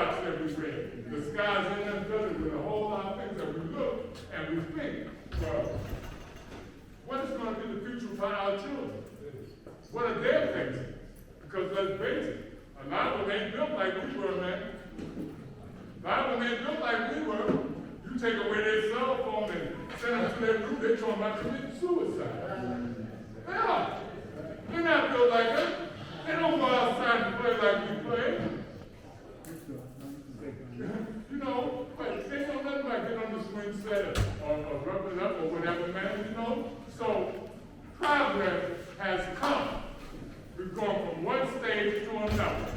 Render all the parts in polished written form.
charts that we read. The skies in them desert with a whole lot of things that we look and we think, well, what is going to be the future for our children? What are their things? Because let's face it, a lot of them ain't built like we were, man. A lot of them ain't built like we were. You take away their cell phone and send them to their room, they're talking about committing suicide. Yeah. They're not built like us. They don't go outside and play like we play. You know, but they know nothing about getting on the swing set or rubbing up or whatever, man, you know? So, progress has come. We've gone from one stage to another.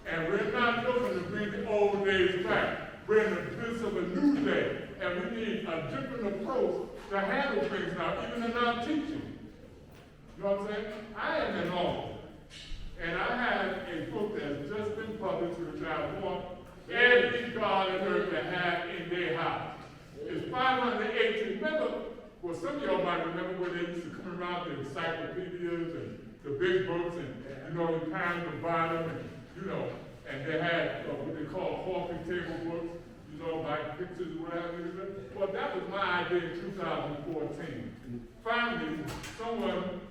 And we're not looking to bring the old days back. We're in the midst of a new day. And we need a different approach to handle things now, even in our teaching. You know what I'm saying? I am an author. And I have a book that's just been published, which I want every God on earth to have in their house. It's 518. Remember, well, some of y'all might remember where they used to come around the encyclopedias and the big books, and, you know, you kind of buy them, and, you know, and they had what they call coffee table books, you know, like pictures or whatever. Well, that was my idea in 2014. Finally, someone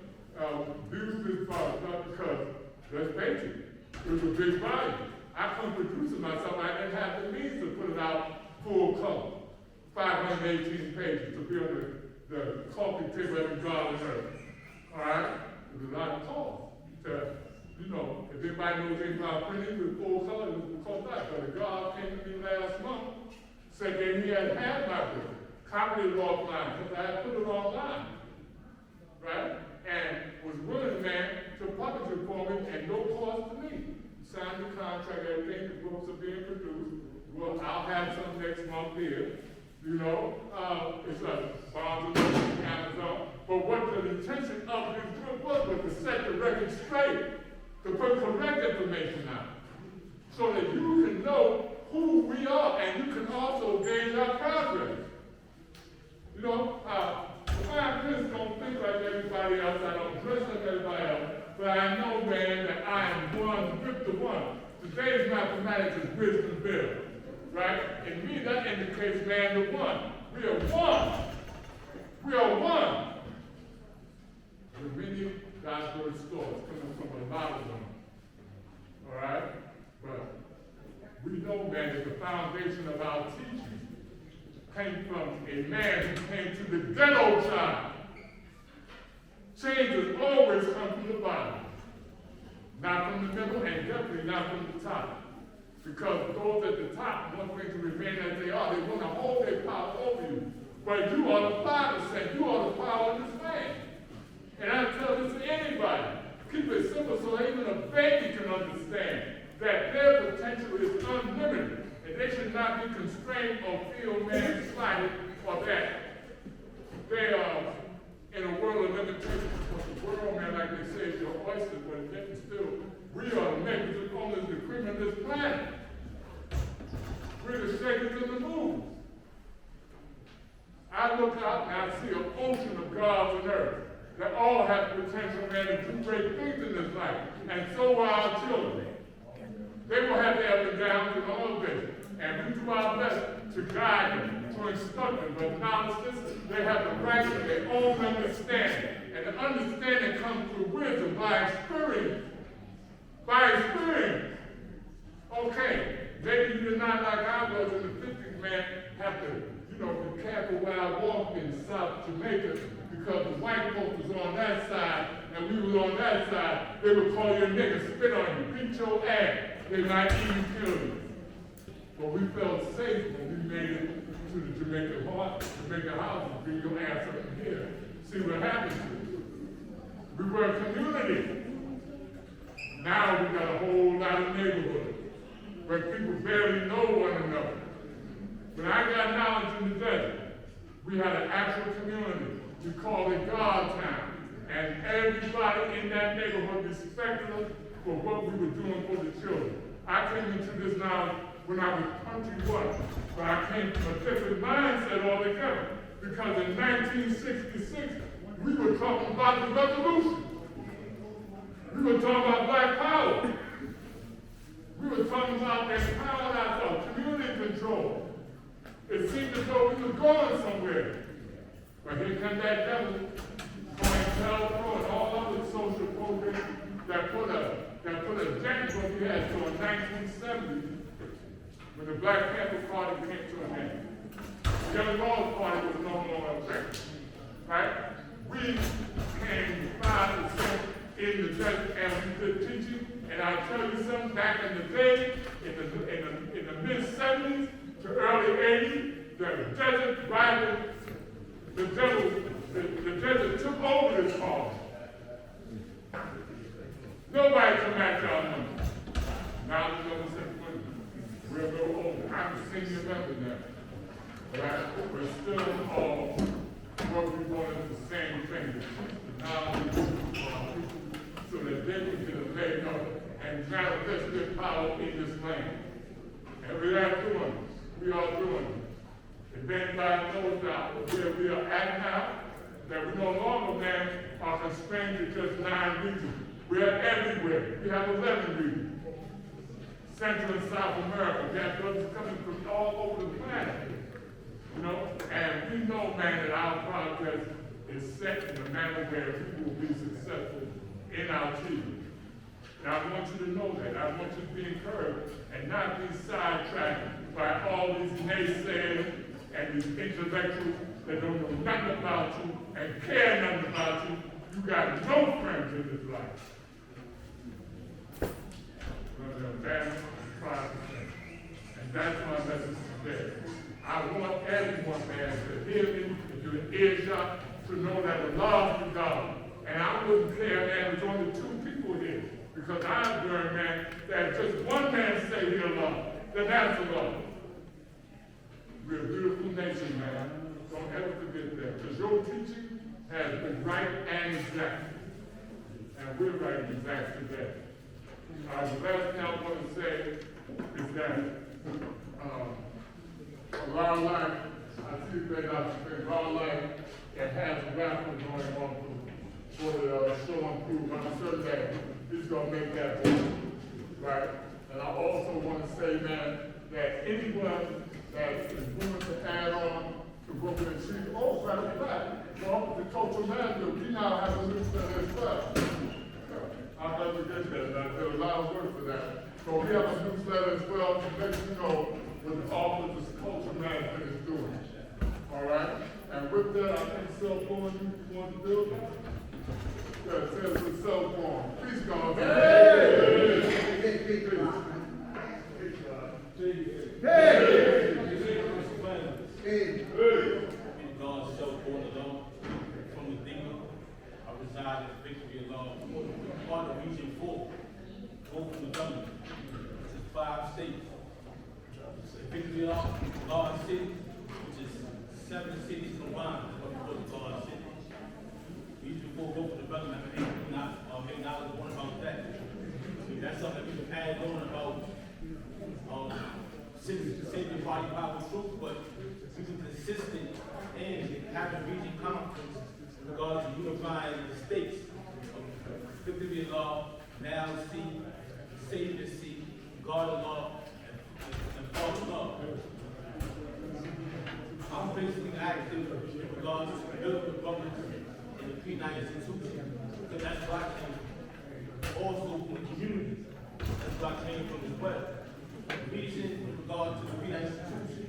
used this product because, let's face it, it was a big volume. I couldn't produce it myself. I didn't have the means to put it out full color. 518 pages to be on the coffee table every God on earth. All right? It was a lot of cost. You know, if anybody knows anything about printing with full color, it would cost that. But a God came to me last month, said that he had my book, copied it offline, because I had put it online. Right? And was willing, man, to publish it for me at no cost to me. Signed the contract, everything, the books are being produced. Well, I'll have some next month here. You know, it's like Barnes and Noble, Amazon. But what the intention of this book was to set the record straight, to put correct information out, so that you can know who we are, and you can also gauge our progress. You know, I just don't think like everybody else. I don't dress like everybody else. But I know, man, that I am one with the one. Today's mathematics is wisdom built. Right? And me, that indicates, man, the one. We are one. We are one. There are many God's word stories coming from a lot of them. All right? But we know, man, that the foundation of our teaching came from a man who came to the ghetto child. Change has always come from the bottom. Not from the middle, and definitely not from the top. Because those at the top want things to remain as they are. They want to hold their power over you. But you are the Father said, you are the power of this man. And I tell this to anybody. Keep it simple so even a baby can understand that their potential is unlimited. And they should not be constrained or feel, man, slighted or that they are in a world of limitations. But the world, man, like they say, is your oyster, but yet still, we are the makers of owners, the cream of this planet. We're the shakers of the moon. I look out and I see an ocean of gods on earth that all have potential, man, to do great things in this life. And so will our children. They will have their up and downs and all of this. And we do our best to guide them, to instruct them. But now they have the right to their own understanding. And the understanding comes through wisdom by experience. By experience. Okay, maybe you're not like I was in the 50s, man, have to, be careful where I walk in South Jamaica because the white folks was on that side and we was on that side. They would call you a nigga, spit on you, beat your ass. They might even kill you. But we felt safe when we made it to the Jamaican house and bring your ass up in here. See what happens to you. We were a community. Now we got a whole lot of neighborhoods where people barely know one another. When I got knowledge in the desert, we had an actual community. We called it God Town. And everybody in that neighborhood respected us for what we were doing for the children. I came into this knowledge when I was 21, but I came from a different mindset altogether. Because in 1966, we were talking about the revolution. We were talking about black power. We were talking about empowering thought we were going somewhere. But here comes that devil, going Velcro and all other social programs that put a dent in what we had to in 1970 when the Black Panther Party came to an end. The Young Lord's Party was no more effective. Right? We came 5% in the church and we did teaching. And I'll tell you something, back in the day, in the mid-70s to early 80s, the desert rival, the desert took over this cause. Nobody can match our numbers. Now the number said, we'll go over. I'm a senior member now. Right? We're still all what we wanted the same thing. Now so that they can get a leg up and manifest their power in this land. And we are doing it. We are doing it. If anybody knows now where we are at now, that we no longer, man, are constrained to just 9 regions. We are everywhere. We have 11 regions. Central and South America. We have brothers coming from all over the planet. You know, and we know, man, that our progress is set in a manner where we will be successful in our achievement. And I want you to know that. I want you to be encouraged and not be sidetracked by all these naysayers and these intellectuals that don't know nothing about you and care nothing about you. You got no friends in this life. And that's my message today. I want everyone, man, to hear me, if you're in earshot, to know that the love of God. And I wouldn't care, man, there's only 2 people here. Because I've learned, man, that just one man say he'll love, then that's the love. We're a beautiful nation, man. Don't ever forget that. Because your teaching has been right and exact. And we're right and exact today. The last thing I want to say is that a lot of life, I see that a lot of life that has a raffle going on for the show and prove. I'm sure that he's going to make that work, right? And I also want to say, man, that anyone that is willing to add on to what we achieve, oh, matter of fact, well, the cultural manager, we now have a newsletter as well. I'll never get that. There's a lot of work for that. So we have a newsletter as well to let you know what the Office of Culture Management is doing. All right? And with that, I think cell phone, you want to build it? Yeah, it says with cell phone. Please, God. Hey! God's cell phone alone from the Digger. I reside in Victory alone. Part of Region 4, both from the government. This is 5 states. Victory Large City, which is 7 cities combined, what we call Large City. Region 4, both from the government. I may not one about that. That's something that we can add on about saving body power truth, but we can consistent in having region conference in regards to unifying the states. Victory law, now see, Savior see, God of law, and false law. I'm basically active in regards to building republics in the P9 institution. So that's why I came. Also in the community, that's why I came from as well. The reason in regards to the P9 institution,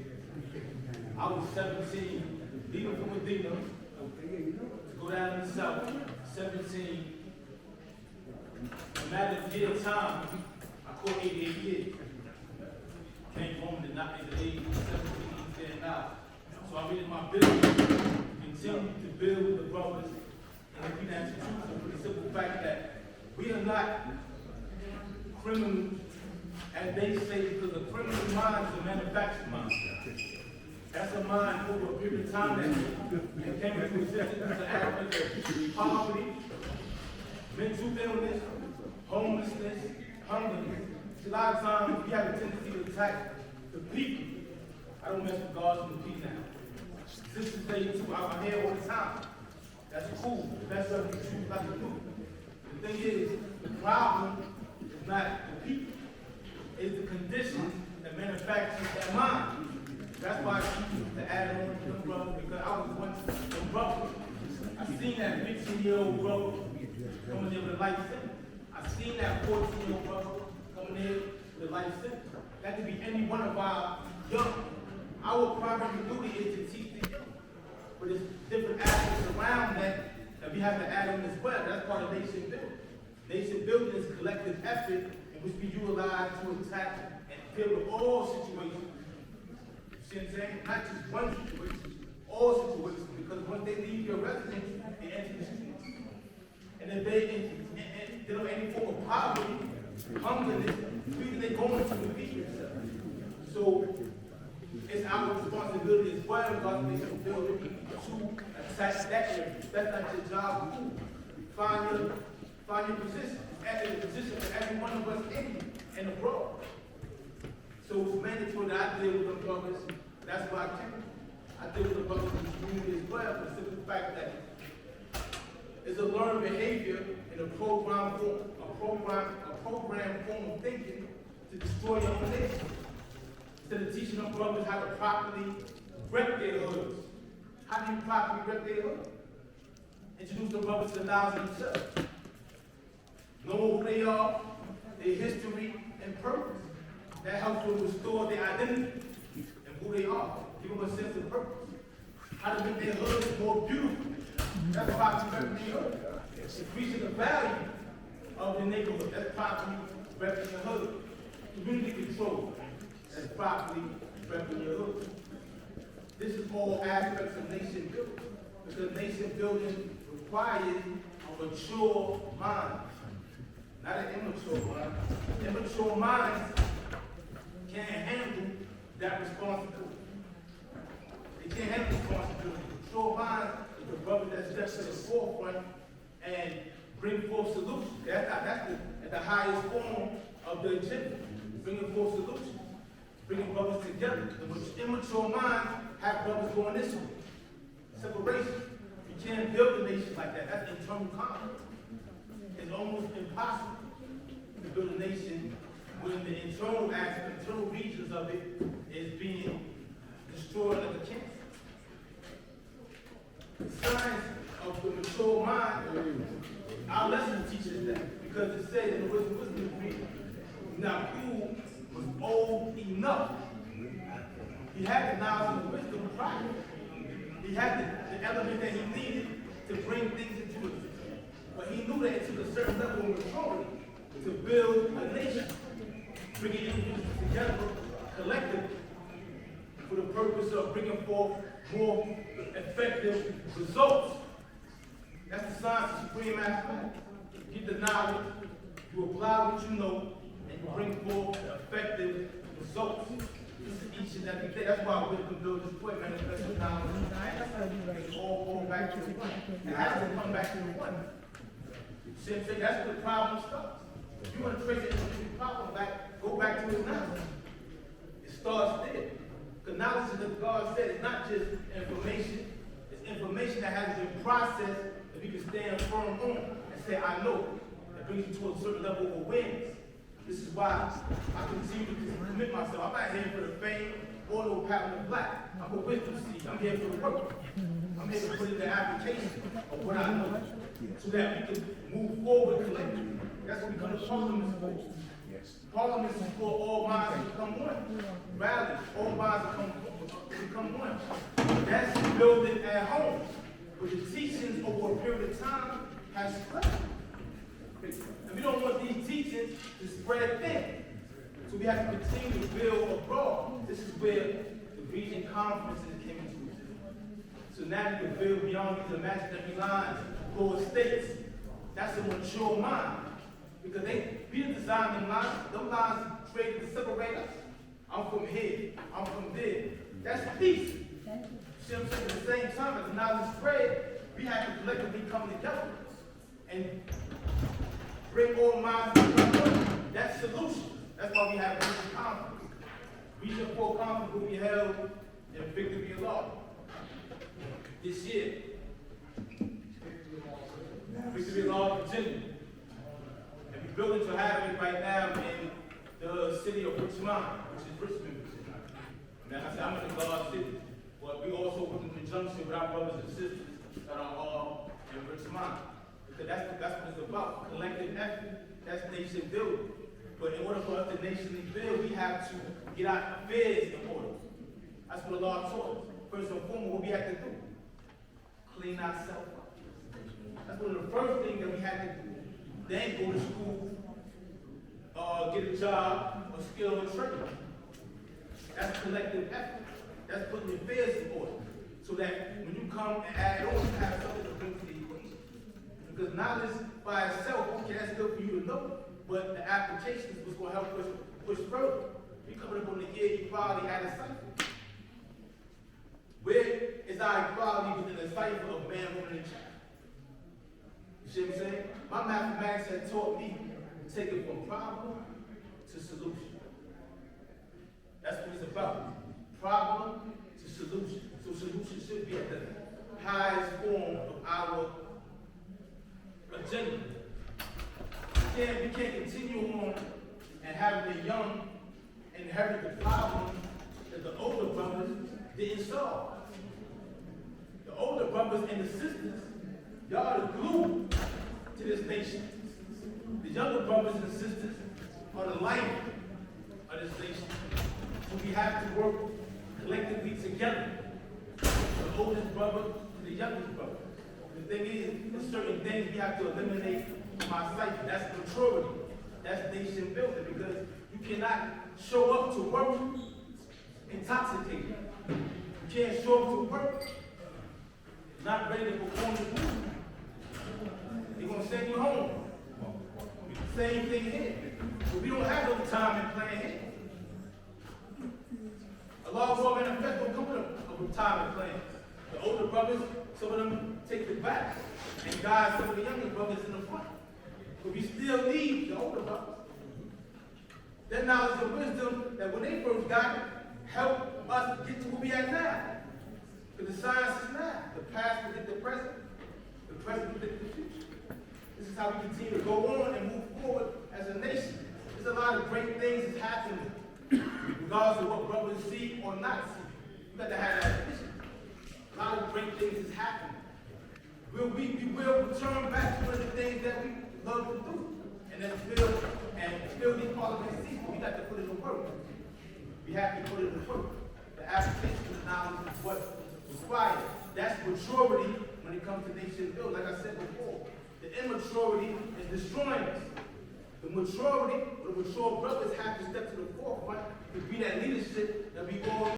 I was 17, leaving from Medina to go down in the south, 17. A matter of year time, I caught 88 years. Came home in the age of 17, and now. So I made it my business to continue to build the brothers in the P9 institution for the simple fact that we are not criminals, as they say, because a criminal mind is a manufactured mind. That's a mind over a period of time that came into existence as an aspect of poverty, mental illness, homelessness, hunger. A lot of times we have a tendency to attack the people. I don't mess with God from the P9. Sisters Day too, I'm here all the time. That's cool. That's what we choose not to do. The thing is, the problem is not the people. It's the conditions that manufacture that mind. That's why I choose to add on to them brothers, because I was once a brother. I seen that 15-year-old brother coming in with a life sentence. I seen that 14-year-old brother coming in with a life sentence. That could be any one of our young. Our primary duty is to teach the young. But there's different aspects around that we have to add on as well. That's part of nation building. Nation building is collective effort in which we utilize to attack and deal with all situations. You see what I'm saying? Not just one situation, all situations. Because once they leave your residence, they enter the streets. And if they enter any form of poverty, humbleness, either they go into the beach. So it's our responsibility as well, because we should build to attack that area. That's not your job. Find your position. Add a position for every one of us in and abroad. So it's mandatory that I deal with the brothers. That's why I deal with the brothers in the community as well, for the simple fact that it's a learned behavior in a program form of thinking to destroy your own nation. Instead of teaching them brothers how to properly rep their hoods. How do you properly rep their hood? Introduce the brothers to the knowledge of themselves. Know who they are, their history and purpose. That helps them restore their identity and who they are. Give them a sense of purpose. How to make their hoods more beautiful. That's properly repping their hood. Increasing the value of the neighborhood. That's properly repping the hood. Community control. That's properly repping your hood. This is all aspects of nation building. Because nation building requires a mature mind. Not an immature mind. Immature minds can't handle that responsibility. They can't handle responsibility. Mature minds is the brother that steps to the forefront and bring forth solutions. That's at the highest form of the agenda. Bringing forth solutions. Bringing brothers together. The immature minds have brothers going this way. Separation. You can't build a nation like that. That's internal conflict. It's almost impossible to build a nation when the internal aspect, internal regions of it is being destroyed like a cancer. The signs of the mature mind, our lesson teaches that, because it says in the wisdom of reading, now who was old enough. He had the knowledge and wisdom of pride. He had the element that he needed to bring things into existence. But he knew that it took a certain level of maturity to build a nation, bringing individuals together collectively for the purpose of bringing forth more effective results. That's the science of supreme mathematics. You get the knowledge, you apply what you know, and you bring forth effective results. This is each and every day. That's why wisdom builds this way, manifest knowledge. It's all going back to the one. It has to come back to the one. See what I'm saying? That's where the problem starts. If you want to trace the problem back, go back to his knowledge. It starts there. Because knowledge, as God said, is not just information. It's information that has been processed that we can stand firm on and say, I know. It brings you to a certain level of awareness. This is why I continue to commit myself. I'm not here for the fame or no pattern of black. I'm a wisdom seed. I'm here for the work. I'm here to put in the application of what I know so that we can move forward collectively. That's what we come to Parliament for. Parliament is for all minds to become one. Rally, all minds to become one. That's building at home. But the teachings over a period of time has spread. And we don't want these teachings to spread thin. So we have to continue to build abroad. This is where the region conferences came into existence. So now you can build beyond these imaginary lines, go states. That's a mature mind. Because we didn't design them lines. Them lines created to separate us. I'm from here, I'm from there. That's peace. See what I'm saying? At the same time, as the knowledge spread, we have to collectively come together and bring all minds together. That's solution. That's why we have regional conference. Regional 4 conference will be held in Victory Law this year. Victory Law, Virginia. And we're building to have it right now in the city of Richmond, which is Richmond, Virginia. Like I said, I'm in the Garden City, but we also work in conjunction with our brothers and sisters that are in Richmond. Because that's what it's about, collective effort. That's nation building. But in order for us to nationally build, we have to get our affairs in order. That's what the law taught us. First and foremost, what we have to do? Clean ourselves up. That's one of the first things that we had to do. Then go to school, get a job, or skill or trade. That's collective effort. That's putting your affairs in order. So that when you come and add on, you have something to bring to the equation. Because knowledge by itself, okay, that's good for you to know, but the application is what's going to help us push further. We're coming up on the year equality at a cipher. Where is our equality within the cipher of man, woman, and child? You see what I'm saying? My mathematics had taught me to take it from problem to solution. That's what it's about. Problem to solution. So solution should be at the highest form of our agenda. We can't continue on and having the young inherit the problems that the older brothers didn't solve. The older brothers and the sisters, y'all are the glue to this nation. The younger brothers and sisters are the life of this nation. So we have to work collectively together. The oldest brother to the youngest brother. The thing is, there's certain things we have to eliminate from our cycle. That's maturity. That's nation building, because you cannot show up to work intoxicated. You can't show up to work not ready to perform the duty. They're going to send you home. Same thing here. But we don't have no time and plan here. A law of war manifest don't come with a retirement plan. The older brothers, some of them take it back and guide some of the younger brothers in the front. But we still need the older brothers. Their knowledge and wisdom that when they first got it, helped us get to where we at now. Because the science is now. The past predict the present predict the future. This is how we continue to go on and move forward as a nation. There's a lot of great things that's happening, regardless of what brothers see or not see. You got to have that vision. A lot of great things is happening. We will return back to one of the things that we love to do. And that's build these parliament seats, but we got to put it in work. We have to put it in work. The application of knowledge is what is required. That's maturity when it comes to nation building. Like I said before, the immaturity is destroying us. The maturity, the mature brothers have to step to the forefront to be that leadership that we all